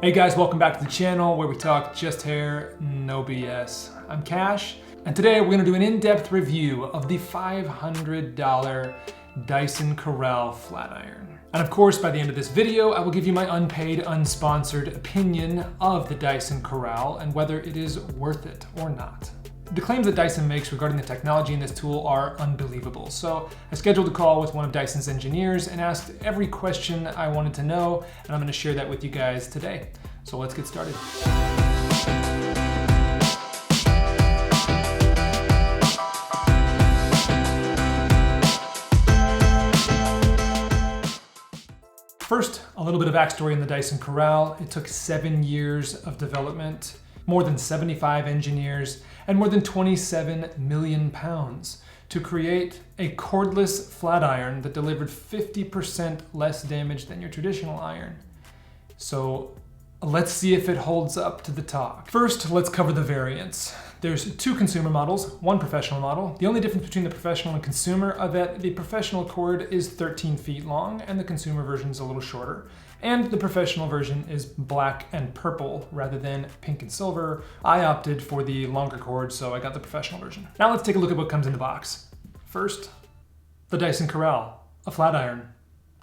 Hey guys, welcome back to the channel where we talk just hair, no BS. I'm Cash, and today we're gonna do an in-depth review of the $500 Dyson Corrale flat iron. And of course, by the end of this video, I will give you my unpaid, unsponsored opinion of the Dyson Corrale and whether it is worth it or not. The claims that Dyson makes regarding the technology in this tool are unbelievable. So I scheduled a call with one of Dyson's engineers and asked every question I wanted to know, and I'm going to share that with you guys today. So let's get started. First, a little bit of backstory in the Dyson Corrale. It took 7 years of development, more than 75 engineers, and more than 27 million pounds to create a cordless flat iron that delivered 50% less damage than your traditional iron. So let's see if it holds up to the talk. First, let's cover the variants. There's 2 consumer models, 1 professional model. The only difference between the professional and consumer are that the professional cord is 13 feet long and the consumer version is a little shorter. And the professional version is black and purple rather than pink and silver. I opted for the longer cord, so I got the professional version. Now let's take a look at what comes in the box. First, the Dyson Corrale, a flat iron.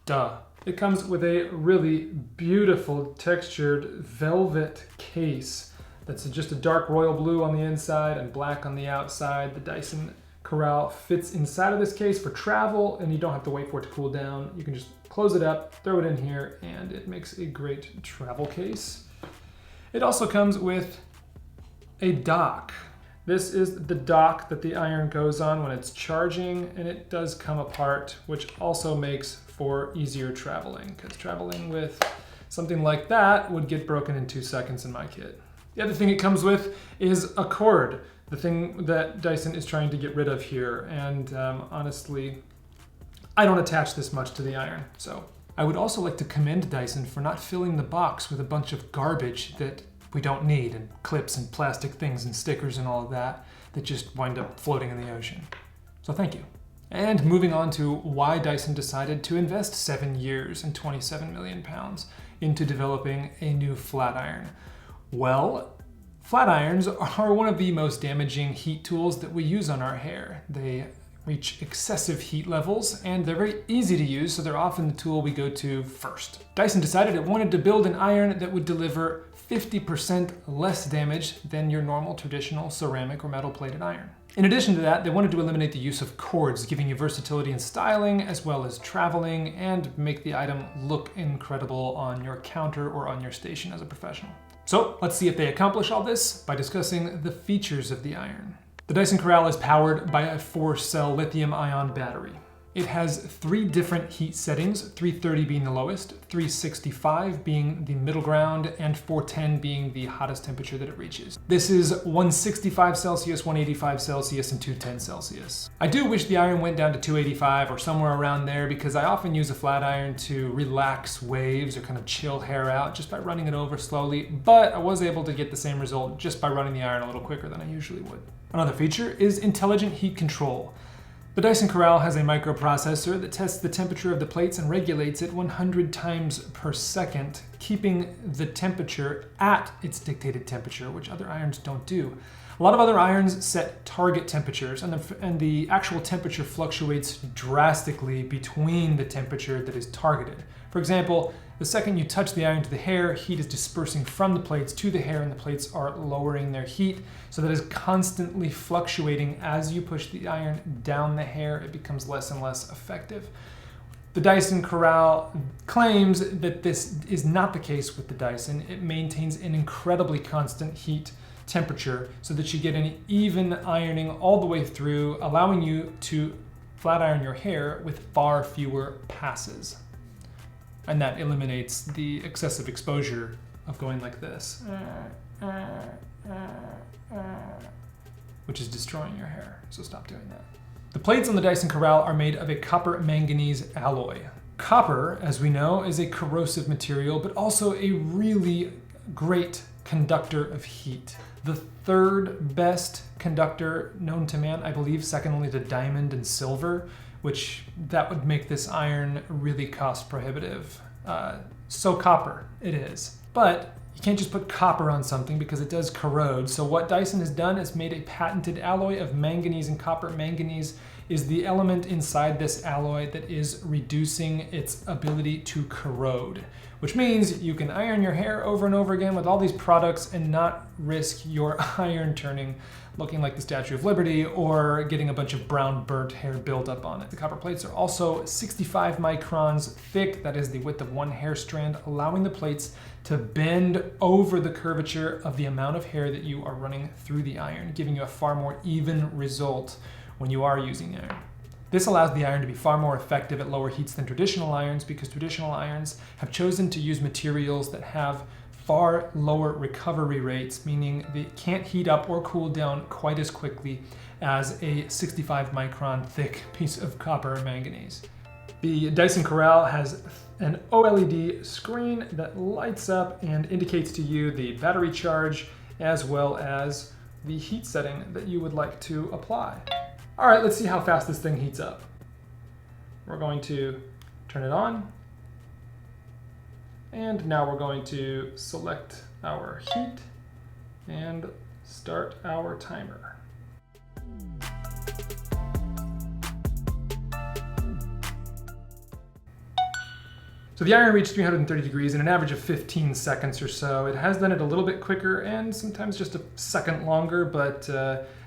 Duh. It comes with a really beautiful textured velvet case that's just a dark royal blue on the inside and black on the outside. The Dyson Corrale fits inside of this case for travel, and you don't have to wait for it to cool down. You can just close it up, throw it in here, and it makes a great travel case. It also comes with a dock. This is the dock that the iron goes on when it's charging, and it does come apart, which also makes for easier traveling, because traveling with something like that would get broken in 2 seconds in my kit. The other thing it comes with is a cord, the thing that Dyson is trying to get rid of here, and honestly, I don't attach this much to the iron. So I would also like to commend Dyson for not filling the box with a bunch of garbage that we don't need, and clips and plastic things and stickers and all of that just wind up floating in the ocean. So thank you. And moving on to why Dyson decided to invest 7 years and 27 million pounds into developing a new flat iron. Well, flat irons are one of the most damaging heat tools that we use on our hair. They reach excessive heat levels, and they're very easy to use, so they're often the tool we go to first. Dyson decided it wanted to build an iron that would deliver 50% less damage than your normal traditional ceramic or metal plated iron. In addition to that, they wanted to eliminate the use of cords, giving you versatility in styling as well as traveling, and make the item look incredible on your counter or on your station as a professional. So let's see if they accomplish all this by discussing the features of the iron. The Dyson Corrale is powered by a 4-cell lithium-ion battery. It has 3 different heat settings, 330 being the lowest, 365 being the middle ground, and 410 being the hottest temperature that it reaches. This is 165 Celsius, 185 Celsius, and 210 Celsius. I do wish the iron went down to 285 or somewhere around there, because I often use a flat iron to relax waves or kind of chill hair out just by running it over slowly, but I was able to get the same result just by running the iron a little quicker than I usually would. Another feature is intelligent heat control. The Dyson Corrale has a microprocessor that tests the temperature of the plates and regulates it 100 times per second, keeping the temperature at its dictated temperature, which other irons don't do. A lot of other irons set target temperatures, and the actual temperature fluctuates drastically between the temperature that is targeted. For example, the second you touch the iron to the hair, heat is dispersing from the plates to the hair, and the plates are lowering their heat. So that is constantly fluctuating. As you push the iron down the hair, it becomes less and less effective. The Dyson Corrale claims that this is not the case with the Dyson. It maintains an incredibly constant heat temperature so that you get an even ironing all the way through, allowing you to flat iron your hair with far fewer passes. And that eliminates the excessive exposure of going like this, which is destroying your hair, so stop doing that. The plates on the Dyson Corrale are made of a copper manganese alloy. Copper, as we know, is a corrosive material, but also a really great conductor of heat. The 3rd best conductor known to man, I believe, second only to diamond and silver, which that would make this iron really cost prohibitive. So copper it is. But You can't just put copper on something because it does corrode. So what Dyson has done is made a patented alloy of manganese and copper. Manganese is the element inside this alloy that is reducing its ability to corrode, which means you can iron your hair over and over again with all these products and not risk your iron turning looking like the Statue of Liberty or getting a bunch of brown burnt hair buildup on it. The copper plates are also 65 microns thick. That is the width of one hair strand, allowing the plates to bend over the curvature of the amount of hair that you are running through the iron, giving you a far more even result when you are using iron. This allows the iron to be far more effective at lower heats than traditional irons because traditional irons have chosen to use materials that have far lower recovery rates, meaning they can't heat up or cool down quite as quickly as a 65 micron thick piece of copper or manganese. The Dyson Corrale has an OLED screen that lights up and indicates to you the battery charge as well as the heat setting that you would like to apply. All right, let's see how fast this thing heats up. We're going to turn it on. And now we're going to select our heat and start our timer. So the iron reached 330 degrees in an average of 15 seconds or so. It has done it a little bit quicker and sometimes just a second longer, but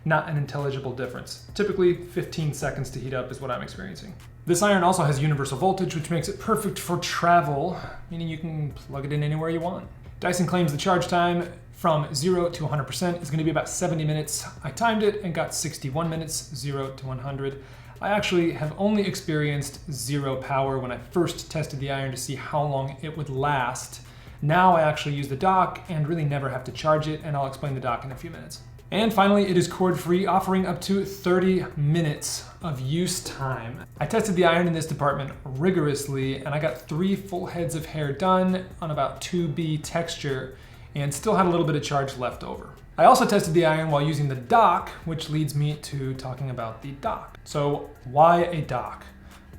not an intelligible difference. Typically 15 seconds to heat up is what I'm experiencing. This iron also has universal voltage, which makes it perfect for travel, meaning you can plug it in anywhere you want. Dyson claims the charge time from 0 to 100% is going to be about 70 minutes. I timed it and got 61 minutes, 0 to 100. I actually have only experienced 0 power when I first tested the iron to see how long it would last. Now I actually use the dock and really never have to charge it, and I'll explain the dock in a few minutes. And finally, it is cord-free, offering up to 30 minutes of use time. I tested the iron in this department rigorously, and I got 3 full heads of hair done on about 2B texture, and still had a little bit of charge left over. I also tested the iron while using the dock, which leads me to talking about the dock. So why a dock?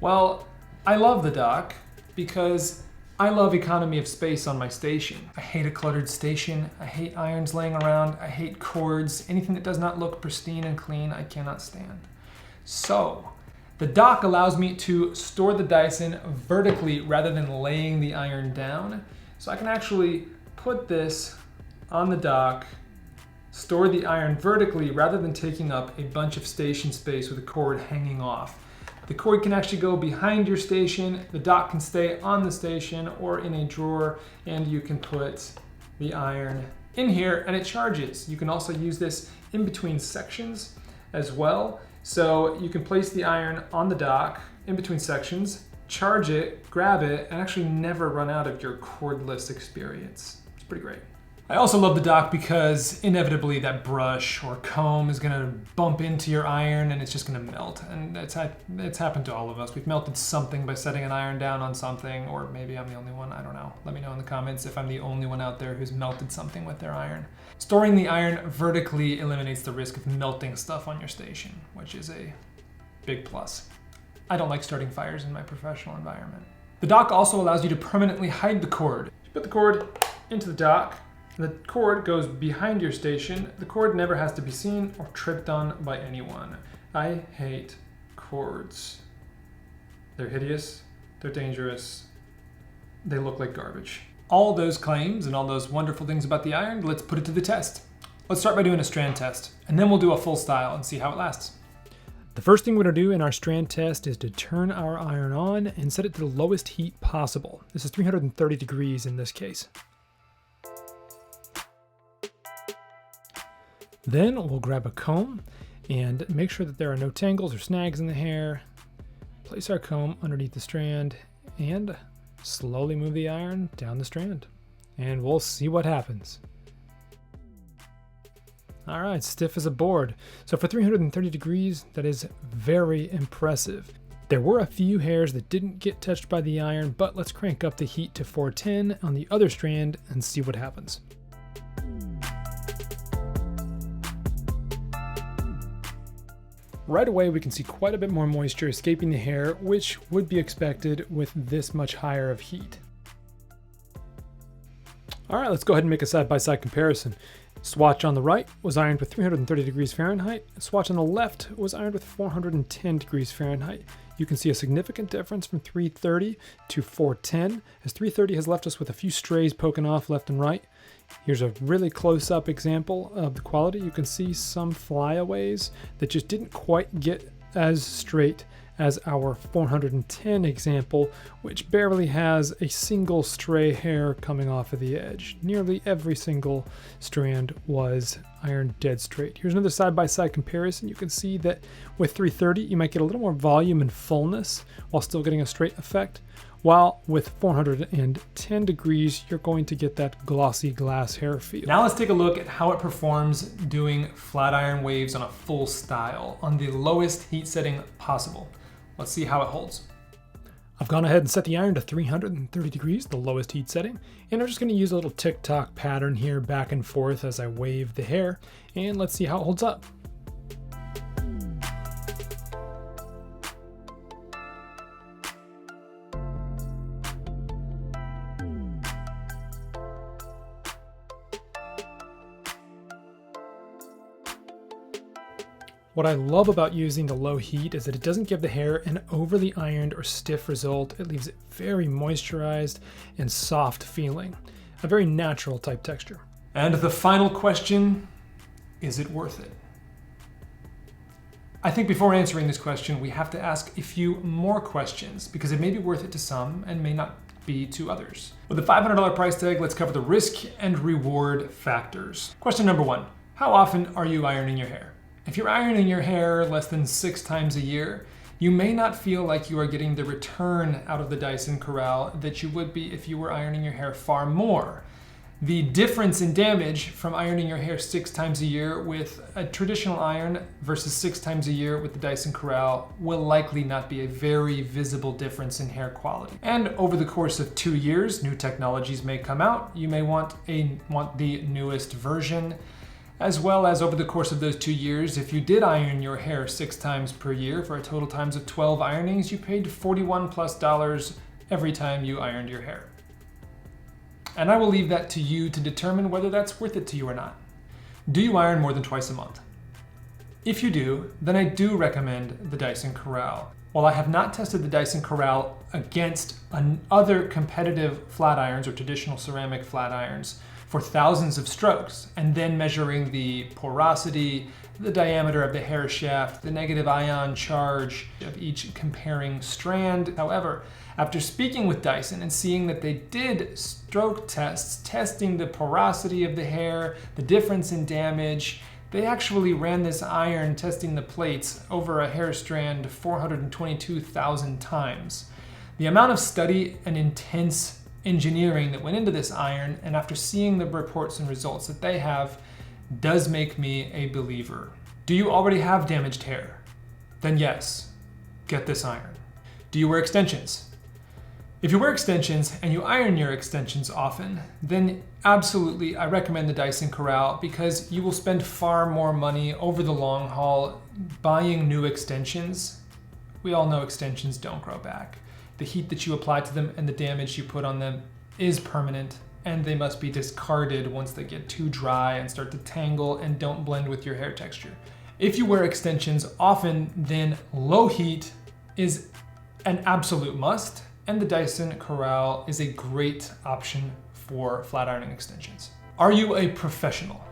Well, I love the dock because I love economy of space on my station. I hate a cluttered station. I hate irons laying around. I hate cords. Anything that does not look pristine and clean, I cannot stand. So the dock allows me to store the Dyson vertically rather than laying the iron down. So I can actually put this on the dock, store the iron vertically rather than taking up a bunch of station space with a cord hanging off. The cord can actually go behind your station, the dock can stay on the station or in a drawer, and you can put the iron in here and it charges. You can also use this in between sections as well. So you can place the iron on the dock in between sections, charge it, grab it, and actually never run out of your cordless experience. It's pretty great. I also love the dock because inevitably that brush or comb is gonna bump into your iron and it's just gonna melt. And it's happened to all of us. We've melted something by setting an iron down on something, or maybe I'm the only one, I don't know. Let me know in the comments if I'm the only one out there who's melted something with their iron. Storing the iron vertically eliminates the risk of melting stuff on your station, which is a big plus. I don't like starting fires in my professional environment. The dock also allows you to permanently hide the cord. You put the cord into the dock, the cord goes behind your station. The cord never has to be seen or tripped on by anyone. I hate cords. They're hideous, they're dangerous, they look like garbage. All those claims and all those wonderful things about the iron, let's put it to the test. Let's start by doing a strand test, and then we'll do a full style and see how it lasts. The first thing we're going to do in our strand test is to turn our iron on and set it to the lowest heat possible. This is 330 degrees in this case. Then we'll grab a comb and make sure that there are no tangles or snags in the hair. Place our comb underneath the strand and slowly move the iron down the strand. And we'll see what happens. All right, stiff as a board. So for 330 degrees, that is very impressive. There were a few hairs that didn't get touched by the iron, but let's crank up the heat to 410 on the other strand and see what happens. Right away, we can see quite a bit more moisture escaping the hair, which would be expected with this much higher of heat. All right, let's go ahead and make a side-by-side comparison. Swatch on the right was ironed with 330 degrees Fahrenheit. Swatch on the left was ironed with 410 degrees Fahrenheit. You can see a significant difference from 330 to 410, as 330 has left us with a few strays poking off left and right. Here's a really close-up example of the quality. You can see some flyaways that just didn't quite get as straight as our 410 example, which barely has a single stray hair coming off of the edge. Nearly every single strand was ironed dead straight. Here's another side-by-side comparison. You can see that with 330, you might get a little more volume and fullness while still getting a straight effect, while with 410 degrees, you're going to get that glossy glass hair feel. Now let's take a look at how it performs doing flat iron waves on a full style on the lowest heat setting possible. Let's see how it holds. I've gone ahead and set the iron to 330 degrees, the lowest heat setting, and I'm just going to use a little tick-tock pattern here back and forth as I wave the hair, and let's see how it holds up. What I love about using the low heat is that it doesn't give the hair an overly ironed or stiff result. It leaves it very moisturized and soft feeling. A very natural type texture. And the final question, is it worth it? I think before answering this question, we have to ask a few more questions because it may be worth it to some and may not be to others. With a $500 price tag, let's cover the risk and reward factors. Question number one, how often are you ironing your hair? If you're ironing your hair less than 6 times a year, you may not feel like you are getting the return out of the Dyson Corrale that you would be if you were ironing your hair far more. The difference in damage from ironing your hair 6 times a year with a traditional iron versus 6 times a year with the Dyson Corrale will likely not be a very visible difference in hair quality. And over the course of 2 years, new technologies may come out. You may want the newest version. As well as over the course of those 2 years, if you did iron your hair 6 times per year for a total times of 12 ironings, you paid $41+ every time you ironed your hair. And I will leave that to you to determine whether that's worth it to you or not. Do you iron more than twice a month? If you do, then I do recommend the Dyson Corrale. While I have not tested the Dyson Corrale against other competitive flat irons or traditional ceramic flat irons for thousands of strokes, and then measuring the porosity, the diameter of the hair shaft, the negative ion charge of each comparing strand. However, after speaking with Dyson and seeing that they did stroke tests, testing the porosity of the hair, the difference in damage, they actually ran this iron testing the plates over a hair strand 422,000 times. The amount of study and intense engineering that went into this iron, and after seeing the reports and results that they have, does make me a believer. Do you already have damaged hair? Then yes, get this iron. Do you wear extensions? If you wear extensions and you iron your extensions often, then absolutely I recommend the Dyson Corrale because you will spend far more money over the long haul buying new extensions. We all know extensions don't grow back. The heat that you apply to them and the damage you put on them is permanent, and they must be discarded once they get too dry and start to tangle and don't blend with your hair texture. If you wear extensions often, then low heat is an absolute must, and the Dyson Corrale is a great option for flat ironing extensions. Are you a professional?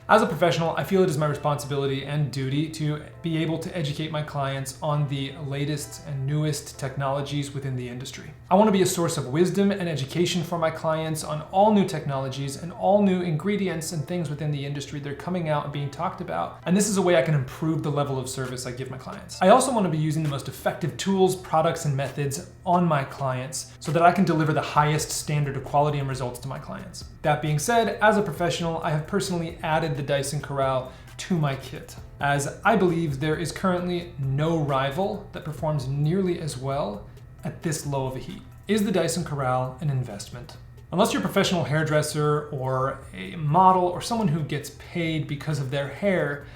As a professional, I feel it is my responsibility and duty to be able to educate my clients on the latest and newest technologies within the industry. I want to be a source of wisdom and education for my clients on all new technologies and all new ingredients and things within the industry that are coming out and being talked about. And this is a way I can improve the level of service I give my clients. I also want to be using the most effective tools, products, and methods on my clients so that I can deliver the highest standard of quality and results to my clients. That being said, as a professional, I have personally added the Dyson Corrale to my kit, as I believe there is currently no rival that performs nearly as well at this low of a heat. Is the Dyson Corrale an investment? Unless you're a professional hairdresser or a model or someone who gets paid because of their hair,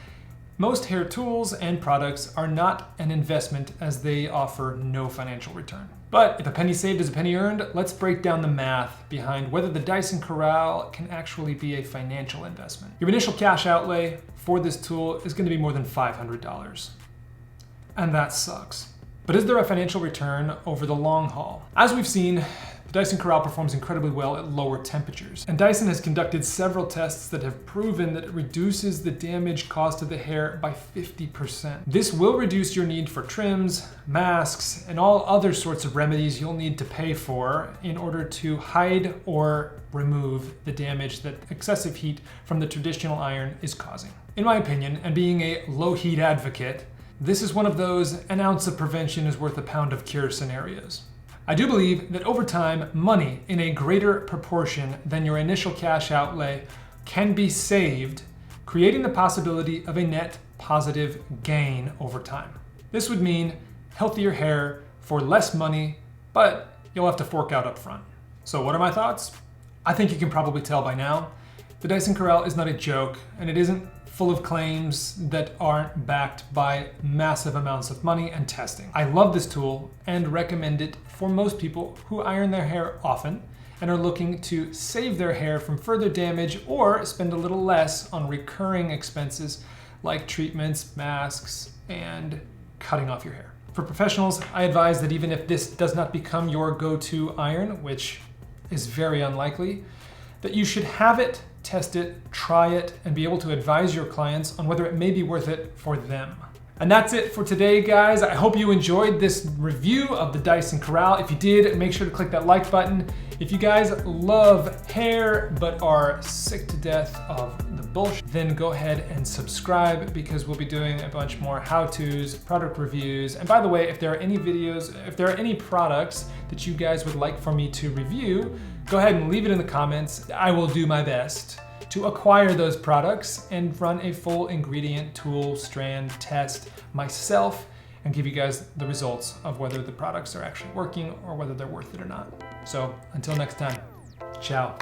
Most hair tools and products are not an investment as they offer no financial return. But if a penny saved is a penny earned, let's break down the math behind whether the Dyson Corrale can actually be a financial investment. Your initial cash outlay for this tool is going to be more than $500. And that sucks. But is there a financial return over the long haul? As we've seen, the Dyson Corrale performs incredibly well at lower temperatures. And Dyson has conducted several tests that have proven that it reduces the damage caused to the hair by 50%. This will reduce your need for trims, masks, and all other sorts of remedies you'll need to pay for in order to hide or remove the damage that excessive heat from the traditional iron is causing. In my opinion, and being a low heat advocate, this is one of those an ounce of prevention is worth a pound of cure scenarios. I do believe that over time, money in a greater proportion than your initial cash outlay can be saved, creating the possibility of a net positive gain over time. This would mean healthier hair for less money, but you'll have to fork out up front. So what are my thoughts? I think you can probably tell by now. The Dyson Corrale is not a joke, and it isn't full of claims that aren't backed by massive amounts of money and testing. I love this tool and recommend it for most people who iron their hair often and are looking to save their hair from further damage or spend a little less on recurring expenses like treatments, masks, and cutting off your hair. For professionals, I advise that even if this does not become your go-to iron, which is very unlikely, that you should have it, test it, try it, and be able to advise your clients on whether it may be worth it for them. And that's it for today, guys. I hope you enjoyed this review of the Dyson Corrale. If you did, make sure to click that like button. If you guys love hair but are sick to death of the bullshit, then go ahead and subscribe because we'll be doing a bunch more how-tos, product reviews. And by the way, if there are any products that you guys would like for me to review, go ahead and leave it in the comments. I will do my best to acquire those products and run a full ingredient tool strand test myself and give you guys the results of whether the products are actually working or whether they're worth it or not. So until next time, ciao.